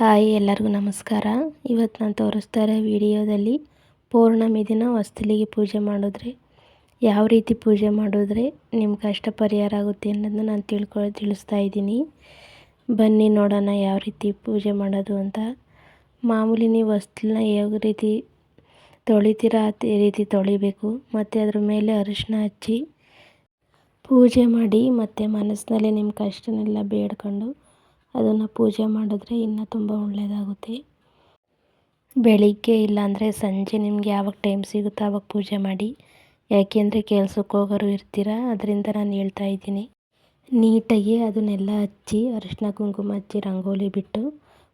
Hi ಎಲ್ಲರಿಗೂ ನಮಸ್ಕಾರ. ಇವತ್ತು ನಾನು ತೋರಿಸ್ತಾ ಇರೋ ವಿಡಿಯೋದಲ್ಲಿ ಪೌರ್ಣಮಿ ದಿನ ಹೊಸ್ತಿಲಿಗೆ ಪೂಜೆ ಮಾಡಿದ್ರೆ ಯಾವ ರೀತಿ ಪೂಜೆ ಮಾಡಿದ್ರೆ ನಿಮ್ಮ ಕಷ್ಟ ಪರಿಹಾರ ಆಗುತ್ತೆ ಅನ್ನೋದನ್ನ ನಾನು ತಿಳಿಸ್ತಾ ಇದ್ದೀನಿ. ಬನ್ನಿ ನೋಡೋಣ ಯಾವ ರೀತಿ ಪೂಜೆ ಮಾಡೋದು ಅಂತ. ಮಾಮೂಲಿ ನೀವು ಹೊಸ್ತಿಲನ್ನ ಯಾವ ರೀತಿ ತೊಳಿತೀರಾ ಅದೇ ರೀತಿ ತೊಳಿಬೇಕು. ಮತ್ತು ಅದ್ರ ಮೇಲೆ ಅರಿಶಿನ ಹಚ್ಚಿ ಪೂಜೆ ಮಾಡಿ ಮತ್ತು ಮನಸ್ಸಿನಲ್ಲಿ ನಿಮ್ಮ ಕಷ್ಟನೆಲ್ಲ ಬೇಡ್ಕೊಂಡು ಅದನ್ನು ಪೂಜೆ ಮಾಡಿದ್ರೆ ಇನ್ನೂ ತುಂಬ ಒಳ್ಳೆಯದಾಗುತ್ತೆ. ಬೆಳಿಗ್ಗೆ ಇಲ್ಲಾಂದರೆ ಸಂಜೆ ನಿಮಗೆ ಯಾವಾಗ ಟೈಮ್ ಸಿಗುತ್ತೋ ಆವಾಗ ಪೂಜೆ ಮಾಡಿ. ಯಾಕೆಂದರೆ ಕೆಲ್ಸಕ್ಕೆ ಹೋಗೋರು ಇರ್ತೀರ, ಅದರಿಂದ ನಾನು ಹೇಳ್ತಾ ಇದ್ದೀನಿ. ನೀಟಾಗಿ ಅದನ್ನೆಲ್ಲ ಹಚ್ಚಿ ಅರಿಶಿನ ಕುಂಕುಮ ಹಚ್ಚಿ ರಂಗೋಲಿ ಬಿಟ್ಟು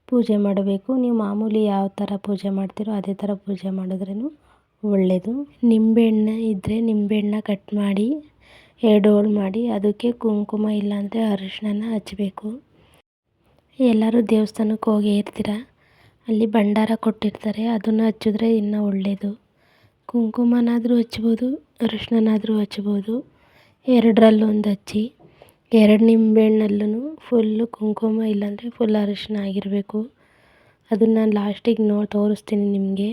ಪೂಜೆ ಮಾಡಬೇಕು. ನೀವು ಮಾಮೂಲಿ ಯಾವ ಥರ ಪೂಜೆ ಮಾಡ್ತೀರೋ ಅದೇ ಥರ ಪೂಜೆ ಮಾಡಿದ್ರೂ ಒಳ್ಳೆಯದು. ನಿಂಬೆಹಣ್ಣು ಇದ್ದರೆ ನಿಂಬೆಹಣ್ಣ ಕಟ್ ಮಾಡಿ 2 ಹೋಳು ಮಾಡಿ ಅದಕ್ಕೆ ಕುಂಕುಮ ಇಲ್ಲಾಂದರೆ ಅರಿಶಿನ ಹಚ್ಚಬೇಕು. ಎಲ್ಲರೂ ದೇವಸ್ಥಾನಕ್ಕೆ ಹೋಗೇ ಇರ್ತೀರ, ಅಲ್ಲಿ ಭಂಡಾರ ಕೊಟ್ಟಿರ್ತಾರೆ, ಅದನ್ನು ಹಚ್ಚಿದ್ರೆ ಇನ್ನೂ ಒಳ್ಳೆಯದು. ಕುಂಕುಮನಾದರೂ ಹಚ್ಬೋದು, ಅರಿಶಿನನಾದರೂ ಹಚ್ಬೋದು. 2ರಲ್ಲೂ ಒಂದು ಹಚ್ಚಿ 2 ನಿಂಬೆಹಣ್ಣಲ್ಲೂ ಫುಲ್ಲು ಕುಂಕುಮ ಇಲ್ಲಾಂದರೆ ಫುಲ್ ಅರಿಶಿನ ಆಗಿರಬೇಕು. ಅದನ್ನು ನಾನು ಲಾಸ್ಟಿಗೆ ತೋರಿಸ್ತೀನಿ ನಿಮಗೆ.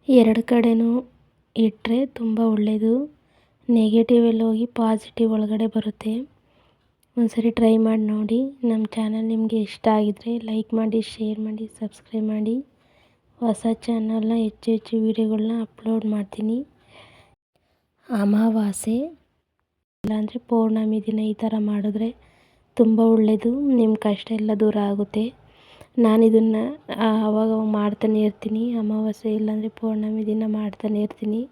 2 ಕಡೆನೂ ಇಟ್ಟರೆ ತುಂಬ ಒಳ್ಳೆಯದು. ನೆಗೆಟಿವ್ ಎಲ್ಲ ಹೋಗಿ ಪಾಸಿಟಿವ್ ಒಳಗಡೆ ಬರುತ್ತೆ. ಒಂದ್ಸರಿ ಟ್ರೈ ಮಾಡಿ ನೋಡಿ. ನಮ್ಮ ಚಾನಲ್ ನಿಮಗೆ ಇಷ್ಟ ಆಗಿದ್ದರೆ ಲೈಕ್ ಮಾಡಿ, ಶೇರ್ ಮಾಡಿ, ಸಬ್ಸ್ಕ್ರೈಬ್ ಮಾಡಿ. ಹೊಸ ಚಾನಲ್ನ ಹೆಚ್ಚು ವೀಡಿಯೋಗಳನ್ನ ಅಪ್ಲೋಡ್ ಮಾಡ್ತೀನಿ. ಅಮಾವಾಸ್ಯೆ ಇಲ್ಲಾಂದರೆ ಪೌರ್ಣಮಿ ದಿನ ಈ ಥರ ಮಾಡಿದ್ರೆ ತುಂಬ ಒಳ್ಳೆಯದು. ನಿಮ್ಮ ಕಷ್ಟ ಎಲ್ಲ ದೂರ ಆಗುತ್ತೆ. ನಾನಿದನ್ನು ಆವಾಗ ಮಾಡ್ತಾನೆ ಇರ್ತೀನಿ. ಅಮಾವಾಸ್ಯೆ ಇಲ್ಲಾಂದರೆ ಪೌರ್ಣಮಿ ದಿನ ಮಾಡ್ತಾನೆ ಇರ್ತೀನಿ.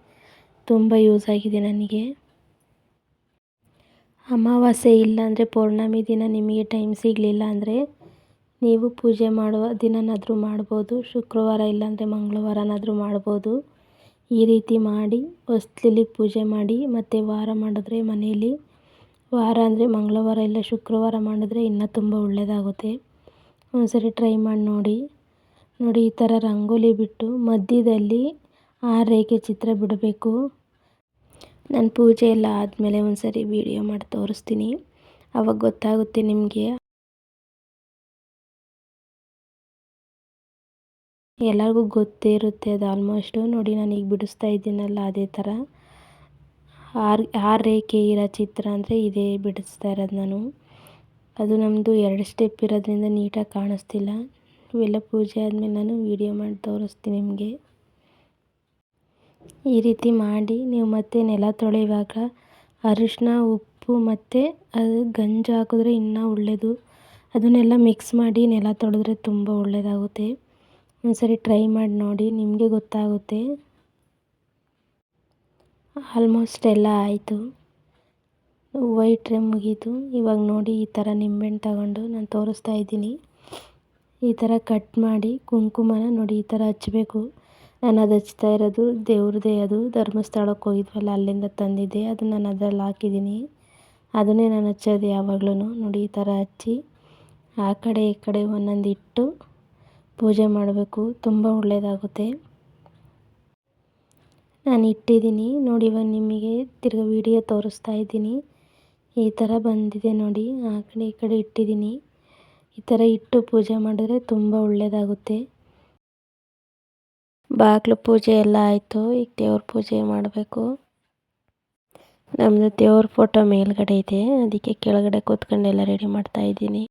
ತುಂಬ ಯೂಸ್ ಆಗಿದೆ ನನಗೆ. ಅಮಾವಾಸ್ಯೆ ಇಲ್ಲಾಂದರೆ ಪೌರ್ಣಮಿ ದಿನ ನಿಮಗೆ ಟೈಮ್ ಸಿಗಲಿಲ್ಲ ಅಂದರೆ ನೀವು ಪೂಜೆ ಮಾಡುವ ದಿನನಾದರೂ ಮಾಡ್ಬೋದು. ಶುಕ್ರವಾರ ಇಲ್ಲಾಂದರೆ ಮಂಗಳವಾರನಾದರೂ ಮಾಡ್ಬೋದು. ಈ ರೀತಿ ಮಾಡಿ ಹೊಸ್ತಿಲಿಗೆ ಪೂಜೆ ಮಾಡಿ. ಮತ್ತು ವಾರ ಮಾಡಿದ್ರೆ ಮನೆಯಲ್ಲಿ ವಾರ ಅಂದರೆ ಮಂಗಳವಾರ ಇಲ್ಲ ಶುಕ್ರವಾರ ಮಾಡಿದ್ರೆ ಇನ್ನೂ ತುಂಬ ಒಳ್ಳೆಯದಾಗುತ್ತೆ. ಒಂದ್ಸರಿ ಟ್ರೈ ಮಾಡಿ ನೋಡಿ. ಈ ಥರ ರಂಗೋಲಿ ಬಿಟ್ಟು ಮಧ್ಯದಲ್ಲಿ 6 ರೇಖೆ ಚಿತ್ರ ಬಿಡಬೇಕು. ನಾನು ಪೂಜೆ ಎಲ್ಲ ಆದಮೇಲೆ ಒಂದ್ಸರಿ ವಿಡಿಯೋ ಮಾಡಿ ತೋರಿಸ್ತೀನಿ, ಆವಾಗ ಗೊತ್ತಾಗುತ್ತೆ ನಿಮಗೆ. ಎಲ್ಲರಿಗೂ ಗೊತ್ತೇ ಇರುತ್ತೆ ಅದು ಆಲ್ಮೋಸ್ಟು. ನೋಡಿ ನಾನು ಈಗ ಬಿಡಿಸ್ತಾ ಇದ್ದೀನಲ್ಲ ಅದೇ ಥರ 6 ರೇಖೆ ಇರೋ ಚಿತ್ರ ಅಂದರೆ ಇದೇ ಬಿಡಿಸ್ತಾ ಇರೋದು ನಾನು. ಅದು ನಮ್ಮದು 2 ಸ್ಟೆಪ್ ಇರೋದ್ರಿಂದ ನೀಟಾಗಿ ಕಾಣಿಸ್ತಿಲ್ಲ. ಇವೆಲ್ಲ ಪೂಜೆ ಆದಮೇಲೆ ನಾನು ವಿಡಿಯೋ ಮಾಡಿ ತೋರಿಸ್ತೀನಿ ನಿಮಗೆ. ಈ ರೀತಿ ಮಾಡಿ ನೀವು ಮತ್ತೆ ನೆಲ ತೊಳೆಯುವಾಗ ಅರಿಶಿನ, ಉಪ್ಪು ಮತ್ತು ಅದು ಗಂಜು ಹಾಕಿದ್ರೆ ಇನ್ನೂ ಒಳ್ಳೆಯದು. ಅದನ್ನೆಲ್ಲ ಮಿಕ್ಸ್ ಮಾಡಿ ನೆಲ ತೊಳೆದ್ರೆ ತುಂಬ ಒಳ್ಳೆಯದಾಗುತ್ತೆ. ಒಂದ್ಸರಿ ಟ್ರೈ ಮಾಡಿ ನೋಡಿ, ನಿಮಗೆ ಗೊತ್ತಾಗುತ್ತೆ. ಆಲ್ಮೋಸ್ಟ್ ಎಲ್ಲ ಆಯಿತು, ಹೂವು ಇಟ್ಟರೆ ಮುಗೀತು. ಇವಾಗ ನೋಡಿ ಈ ಥರ ನಿಂಬೆಹಣ್ಣು ತಗೊಂಡು ನಾನು ತೋರಿಸ್ತಾ ಇದ್ದೀನಿ. ಈ ಥರ ಕಟ್ ಮಾಡಿ ಕುಂಕುಮನ ನೋಡಿ ಈ ಥರ ಹಚ್ಚಬೇಕು. ನಾನು ಅದು ಹಚ್ತಾ ಇರೋದು ದೇವ್ರದ್ದೇ, ಅದು ಧರ್ಮಸ್ಥಳಕ್ಕೆ ಹೋಗಿದ್ವಲ್ಲ ಅಲ್ಲಿಂದ ತಂದಿದ್ದೆ. ಅದನ್ನು ನಾನು ಅದರಲ್ಲಿ ಹಾಕಿದ್ದೀನಿ. ಅದನ್ನೇ ನಾನು ಹಚ್ಚೋದು ಯಾವಾಗ್ಲೂ. ನೋಡಿ ಈ ಥರ ಹಚ್ಚಿ ಆ ಕಡೆ ಈ ಕಡೆ ಒಂದೊಂದು ಇಟ್ಟು ಪೂಜೆ ಮಾಡಬೇಕು. ತುಂಬ ಒಳ್ಳೆಯದಾಗುತ್ತೆ. ನಾನು ಇಟ್ಟಿದ್ದೀನಿ ನೋಡಿ. ಇವಾಗ ನಿಮಗೆ ತಿರ್ಗಿ ವಿಡಿಯೋ ತೋರಿಸ್ತಾ ಇದ್ದೀನಿ. ಈ ಥರ ಬಂದಿದೆ ನೋಡಿ. ಆ ಕಡೆ ಈ ಕಡೆ ಇಟ್ಟಿದ್ದೀನಿ. ಈ ಥರ ಇಟ್ಟು ಪೂಜೆ ಮಾಡಿದ್ರೆ ತುಂಬ ಒಳ್ಳೆಯದಾಗುತ್ತೆ. ಬಾಗಿಲು ಪೂಜೆ ಎಲ್ಲ ಆಯಿತು. ಈಗ ದೇವ್ರ ಪೂಜೆ ಮಾಡಬೇಕು. ನಮ್ಮದು ದೇವ್ರ ಫೋಟೋ ಮೇಲ್ಗಡೆ ಇದೆ, ಅದಕ್ಕೆ ಕೆಳಗಡೆ ಕೂತ್ಕೊಂಡೆಲ್ಲ ರೆಡಿ ಮಾಡ್ತಾ ಇದ್ದೀನಿ.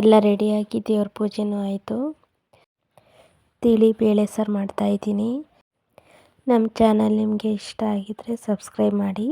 ಎಲ್ಲ ರೆಡಿಯಾಗಿ ದೇವ್ರ ಪೂಜೆನೂ ಆಯಿತು. ತಿಳಿ ಬೇಳೆ ಸಾರು ಮಾಡ್ತಾಯಿದ್ದೀನಿ. ನಮ್ಮ ಚಾನಲ್ ನಿಮಗೆ ಇಷ್ಟ ಆಗಿದರೆ ಸಬ್ಸ್ಕ್ರೈಬ್ ಮಾಡಿ.